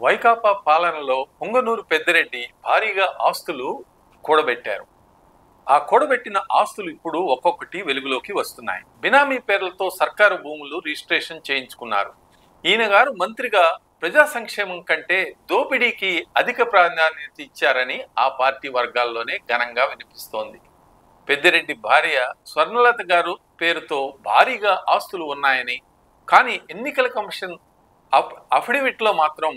వైకాపా పాలనలో పొంగనూరు పెద్దిరెడ్డి భారీగా ఆస్తులు కూడబెట్టారు. ఆ కూడబెట్టిన ఆస్తులు ఇప్పుడు ఒక్కొక్కటి వెలుగులోకి వస్తున్నాయి. బినామీ పేర్లతో సర్కారు భూములు రిజిస్ట్రేషన్ చేయించుకున్నారు. ఈయన గారు మంత్రిగా ప్రజా సంక్షేమం కంటే దోపిడీకి అధిక ప్రాధాన్యత ఇచ్చారని ఆ పార్టీ వర్గాల్లోనే ఘనంగా వినిపిస్తోంది. పెద్దిరెడ్డి భార్య స్వర్ణలత గారు పేరుతో భారీగా ఆస్తులు ఉన్నాయని, కానీ ఎన్నికల కమిషన్ అఫిడవిట్లో మాత్రం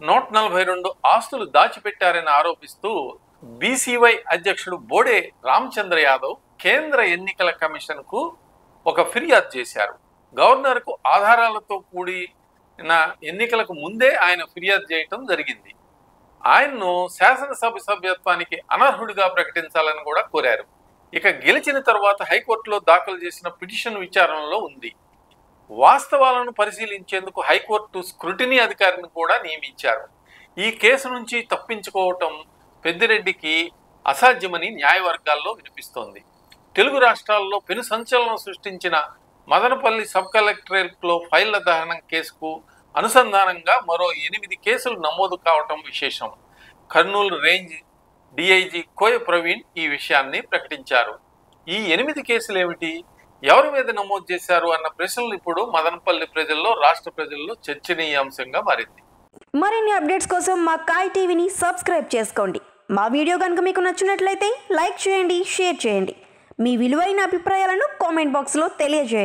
142 ఆస్తులు దాచిపెట్టారని ఆరోపిస్తూ బీసీవై అధ్యక్షుడు బోడే రామచంద్ర యాదవ్ కేంద్ర ఎన్నికల కమిషన్కు ఒక ఫిర్యాదు చేశారు. గవర్నర్కు ఆధారాలతో కూడిన ఎన్నికలకు ముందే ఆయన ఫిర్యాదు చేయటం జరిగింది. ఆయన్ను శాసనసభ సభ్యత్వానికి అనర్హుడిగా ప్రకటించాలని కూడా కోరారు. ఇక గెలిచిన తర్వాత హైకోర్టులో దాఖలు చేసిన పిటిషన్ విచారణలో ఉంది. వాస్తవాలను పరిశీలించేందుకు హైకోర్టు స్క్రూటినీ అధికారిని కూడా నియమించారు. ఈ కేసు నుంచి తప్పించుకోవటం పెద్దిరెడ్డికి అసాధ్యమని న్యాయవర్గాల్లో వినిపిస్తోంది. తెలుగు రాష్ట్రాల్లో పెను సంచలనం సృష్టించిన మదనపల్లి సబ్ కలెక్టరేట్లో ఫైళ్ల దహనం కేసుకు అనుసంధానంగా మరో 8 కేసులు నమోదు కావటం విశేషం. కర్నూలు రేంజ్ డిఐజీ కోయ ప్రవీణ్ ఈ విషయాన్ని ప్రకటించారు. ఈ 8 కేసులు ఏమిటి, ఎవరి మీద నమోదు చేశారు అన్న ప్రశ్నలు ఇప్పుడు మదనపల్లి ప్రజల్లో, రాష్ట్ర ప్రజల్లో చర్చనీయాంశంగా మారింది. మరిన్ని అప్డేట్స్ కోసం మా కాయ్ టీవీని సబ్స్క్రైబ్ చేసుకోండి. మా వీడియో కనుక మీకు నచ్చినట్లయితే లైక్ చేయండి, షేర్ చేయండి. మీ విలువైన అభిప్రాయాలను కామెంట్ బాక్స్లో తెలియజేయండి.